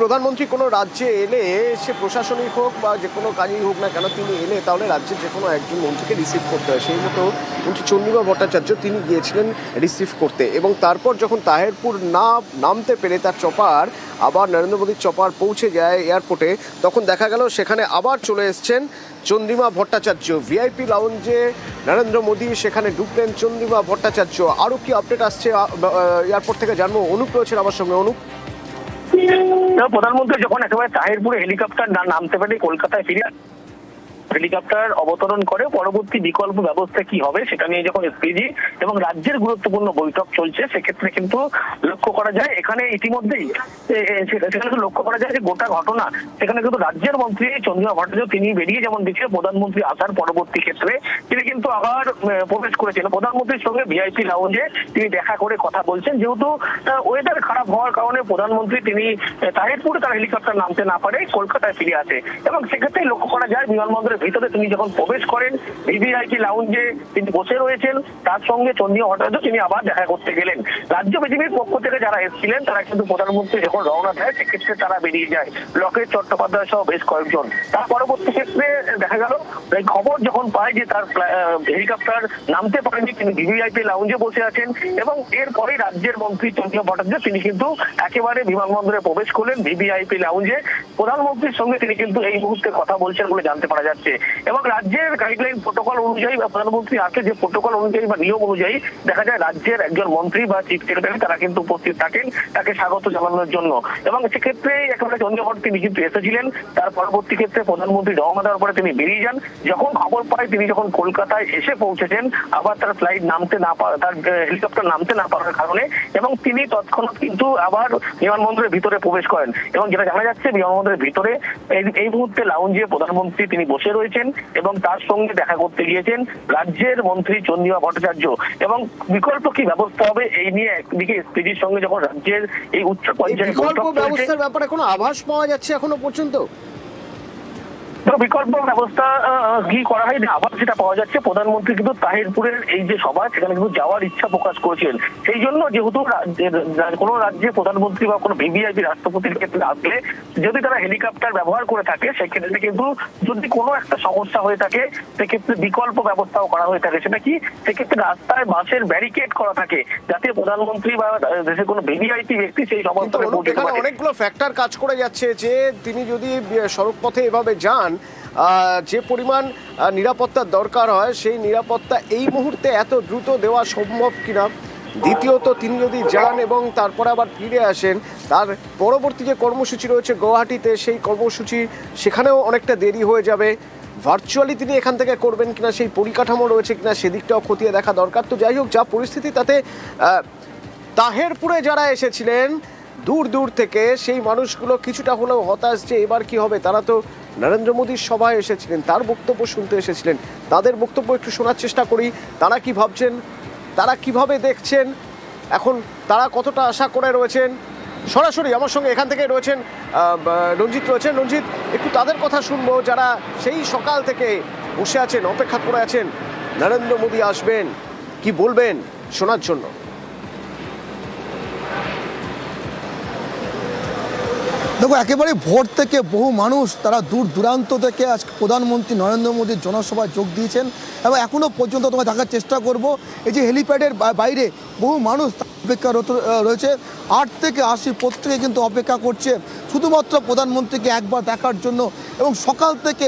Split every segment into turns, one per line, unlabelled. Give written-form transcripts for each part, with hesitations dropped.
প্রধানমন্ত্রী কোনো রাজ্যে এলে সে প্রশাসনিক হোক বা যে কোনো কাজই হোক না কেন তিনি এলে তাহলে রাজ্যের যে কোনো একজন মন্ত্রীকে রিসিভ করতে হয়। সেই মতো মন্ত্রী চন্দ্রিমা ভট্টাচার্য তিনি গিয়েছিলেন রিসিভ করতে, এবং তারপর যখন তাহেরপুর নামতে পেরে তার চপার আবার নরেন্দ্র মোদীর চপার পৌঁছে যায় এয়ারপোর্টে, তখন দেখা গেল সেখানে আবার চলে এসছেন চন্দ্রিমা ভট্টাচার্য। ভিআইপি লাউঞ্জে নরেন্দ্র মোদী সেখানে ঢুকলেন চন্দ্রিমা ভট্টাচার্য। আরও কি আপডেট আসছে এয়ারপোর্ট থেকে জানবো। অনুপ রয়েছেন আমার সঙ্গে। অনুপ,
প্রধানমন্ত্রী যখন একেবারে তাহিরপুরে হেলিকপ্টার নামতে পারে কলকাতায় ফিরে হেলিকপ্টার অবতরণ করে, পরবর্তী বিকল্প ব্যবস্থা কি হবে সেটা নিয়ে যখন এসপিজি এবং রাজ্যের গুরুত্বপূর্ণ বৈঠক চলছে, সেক্ষেত্রে কিন্তু লক্ষ্য করা যায় এখানে ইতিমধ্যেই সেখানে লক্ষ্য করা যায় যে গোটা ঘটনা সেখানে কিন্তু রাজ্যের মন্ত্রী চন্দ্রিমা ভট্টাচার্য তিনি বেরিয়ে যেমন দিচ্ছে, প্রধানমন্ত্রী আসার পরবর্তী ক্ষেত্রে তিনি কিন্তু আবার প্রবেশ করেছেন প্রধানমন্ত্রীর সঙ্গে ভিআইপি লাউঞ্জে। তিনি দেখা করে কথা বলছেন, যেহেতু ওয়েদার খারাপ হওয়ার কারণে প্রধানমন্ত্রী তিনি তাহিরপুরে তার হেলিকপ্টার নামতে না পারে কলকাতায় ফিরে আসে, এবং সেক্ষেত্রে লক্ষ্য করা যায় বিমানবন্দরের ভিতরে তিনি যখন প্রবেশ করেন ভিভিআইপি লাউঞ্জে তিনি বসে রয়েছেন, তার সঙ্গে চন্দ্রিমা ভট্টাচার্য তিনি আবার দেখা করতে গেলেন। রাজ্য বিজেপির পক্ষ থেকে যারা এসেছিলেন তারা কিন্তু প্রধানমন্ত্রী যখন রওনা দেয় সেক্ষেত্রে তারা বেরিয়ে যায়, লকেট চট্টোপাধ্যায় সহ বেশ কয়েকজন। তার পরবর্তী ক্ষেত্রে দেখা গেল এই খবর যখন পায় যে তার হেলিকপ্টার নামতে পারেনি, তিনি ভিভিআইপি লাউঞ্জে বসে আছেন, এবং এরপরে রাজ্যের মন্ত্রী চন্দ্রিমা ভট্টাচার্য তিনি কিন্তু একেবারে বিমানবন্দরে প্রবেশ করলেন ভিভিআইপি লাউঞ্জে। প্রধানমন্ত্রীর সঙ্গে তিনি কিন্তু এই মুহূর্তে কথা বলছেন বলে জানতে পারা যাচ্ছে, এবং রাজ্যের গাইডলাইন প্রোটোকল অনুযায়ী বা প্রধানমন্ত্রী আছে যে প্রোটোকল অনুযায়ী বা নিয়ম অনুযায়ী দেখা যায় রাজ্যের একজন মন্ত্রী বা চিফ সেক্রেটারি তারা কিন্তু উপস্থিত থাকেন তাকে স্বাগত জানানোর জন্য, এবং সেক্ষেত্রে একেবারে চন্দ্রিমা ভট্টাচার্য তিনি কিন্তু এসেছিলেন। তার পরবর্তী ক্ষেত্রে প্রধানমন্ত্রী রওনা দেওয়ার পরে তিনি বেরিয়ে যান। যখন খবর পায় তিনি যখন কলকাতায় এসে পৌঁছেছেন, আবার তার ফ্লাইট নামতে না পারা, তার হেলিকপ্টার নামতে না পারার কারণে, এবং তিনি তৎক্ষণাৎ কিন্তু আবার বিমানবন্দরের ভিতরে প্রবেশ করেন, এবং যেটা জানা যাচ্ছে বিমানবন্দরের ভিতরে এই মুহূর্তে লাউঞ্জে প্রধানমন্ত্রী তিনি বসে রয়েছেন এবং তার সঙ্গে দেখা করতে গিয়েছেন রাজ্যের মন্ত্রী চন্দ্রিমা ভট্টাচার্য। এবং বিকল্প কি ব্যবস্থা হবে এই নিয়ে একদিকে এসপিজির সঙ্গে যখন রাজ্যের এই উচ্চ পর্যায়ে
বিকল্প ব্যবস্থার ব্যাপারে কোনো আভাস পাওয়া যাচ্ছে এখনো পর্যন্ত?
বিকল্প ব্যবস্থা কি করা হয় না, আবার যেটা পাওয়া যাচ্ছে প্রধানমন্ত্রী কিন্তু তাহিরপুরের এই যে সভা সেখানে কিন্তু যাওয়ার ইচ্ছা প্রকাশ করেছেন। সেই জন্য যেহেতু কোনো রাজ্যে প্রধানমন্ত্রী বা কোনো ভিভিআইপি রাষ্ট্রপতির ক্ষেত্রে আসলে যদি তারা হেলিকপ্টার ব্যবহার করে থাকে, সেক্ষেত্রে কিন্তু যদি কোনো একটা সমস্যা হয়ে থাকে সেক্ষেত্রে বিকল্প ব্যবস্থাও করা হয়ে থাকে। সেটা কি, সেক্ষেত্রে রাস্তায় বাসের ব্যারিকেড করা থাকে যাতে প্রধানমন্ত্রী বা দেশের কোনো ভিভিআইপি ব্যক্তি সেই সমস্যায় পৌঁছতে পারে।
অনেকগুলো ফ্যাক্টর কাজ করে যাচ্ছে যে তিনি যদি সড়ক পথে এভাবে যান, যে পরিমাণ নিরাপত্তার দরকার হয় সেই নিরাপত্তা এই মুহূর্তে এত দ্রুত দেওয়া সম্ভব কিনা। দ্বিতীয়ত তিনি যদি যান এবং তারপরে আবার ফিরে আসেন, তার পরবর্তী যে কর্মসূচি রয়েছে গুয়াহাটিতে, সেই কর্মসূচি সেখানেও অনেকটা দেরি হয়ে যাবে। ভার্চুয়ালি তিনি এখান থেকে করবেন কিনা, সেই পরিকাঠামো রয়েছে কিনা, সেদিকটাও খতিয়ে দেখা দরকার। তো যাই হোক, যা পরিস্থিতি তাতে তাহেরপুরে যারা এসেছিলেন দূর দূর থেকে, সেই মানুষগুলো কিছুটা হলেও হতাশ যে এবার কি হবে। তারা তো নরেন্দ্র মোদীর সভায় এসেছিলেন, তার বক্তব্য শুনতে এসেছিলেন। তাদের বক্তব্য একটু শোনার চেষ্টা করি, তারা কি ভাবছেন, তারা কিভাবে দেখছেন, এখন তারা কতটা আশা করে রয়েছেন। সরাসরি আমার সঙ্গে এখান থেকে রয়েছেন রঞ্জিত রয়েছেন। রঞ্জিত, একটু তাদের কথা শুনবো যারা সেই সকাল থেকে বসে আছেন, অপেক্ষা করে আছেন নরেন্দ্র মোদী আসবেন, কি বলবেন শোনার জন্য।
দেখো, একেবারে ভোর থেকে বহু মানুষ তারা দূর দূরান্ত থেকে আজ প্রধানমন্ত্রী নরেন্দ্র মোদীর জনসভায় যোগ দিয়েছেন, এবং এখনও পর্যন্ত তোমায় দেখার চেষ্টা করব এই যে হেলিপ্যাডের বাইরে বহু মানুষ অপেক্ষা রয়েছে। 8 থেকে 80 প্রত্যেকে কিন্তু অপেক্ষা করছে শুধুমাত্র প্রধানমন্ত্রীকে একবার দেখার জন্য, এবং সকাল থেকে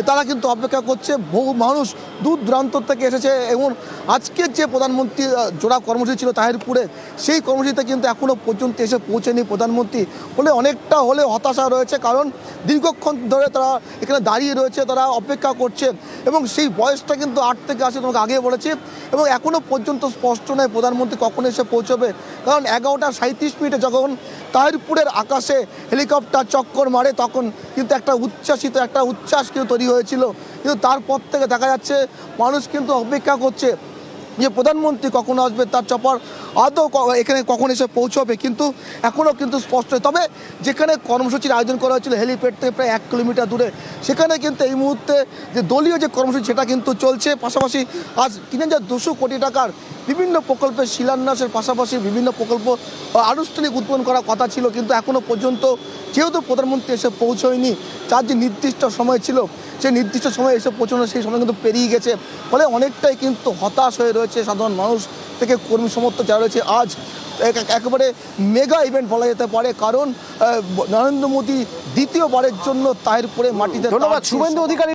তারা কিন্তু অপেক্ষা করছে। বহু মানুষ দূর দূরান্ত থেকে এসেছে, এবং আজকের যে প্রধানমন্ত্রী জোড়া কর্মসূচি ছিল তাহিরপুরে, সেই কর্মসূচিতে কিন্তু এখনও পর্যন্ত এসে পৌঁছেনি প্রধানমন্ত্রী। ফলে অনেকটা হলে হতাশা রয়েছে, কারণ দীর্ঘক্ষণ ধরে তারা এখানে দাঁড়িয়ে রয়েছে, তারা অপেক্ষা করছে, এবং সেই বয়সটা কিন্তু 8 থেকে 80 তোমাকে আগে বলেছি, এবং এখনও পর্যন্ত স্পষ্ট নয় প্রধানমন্ত্রী কখন এসে পৌঁছবে। কারণ 11টা 37 মিনিটে যখন তাহিরপুরের আকাশে হেলিকপ্টার চক্কর মারে, তখন কিন্তু একটা উচ্ছ্বাস কিন্তু তৈরি হয়েছিল, কিন্তু তারপর থেকে দেখা যাচ্ছে মানুষ কিন্তু অপেক্ষা করছে যে প্রধানমন্ত্রী কখন আসবে, তার চপার আদৌ এখানে কখন এসে পৌঁছবে, কিন্তু এখনও কিন্তু স্পষ্ট। তবে যেখানে কর্মসূচির আয়োজন করা হয়েছিল হেলিপ্যাড থেকে প্রায় 1 কিলোমিটার দূরে, সেখানে কিন্তু এই মুহূর্তে যে দলীয় যে কর্মসূচি সেটা কিন্তু চলছে। পাশাপাশি আজ 3200 কোটি টাকার বিভিন্ন প্রকল্পের শিলান্যাসের পাশাপাশি বিভিন্ন প্রকল্প আনুষ্ঠানিক উদ্বোধন করার কথা ছিল, কিন্তু এখনো পর্যন্ত যেহেতু প্রধানমন্ত্রী এসে পৌঁছয়নি, যার যে নির্দিষ্ট সময় ছিল সেই নির্দিষ্ট সময় এসে পৌঁছানো সেই সময় কিন্তু পেরিয়ে গেছে, ফলে অনেকটাই কিন্তু হতাশ হয়ে রয়েছে সাধারণ মানুষ থেকে কর্মী সমর্থক যারা রয়েছে। আজ একেবারে মেগা ইভেন্ট বলা যেতে পারে, কারণ নরেন্দ্র মোদী দ্বিতীয়বারের জন্য তাহিরপুরে মাটিতে
ধন্যবাদ শুভেন্দু অধিকারী।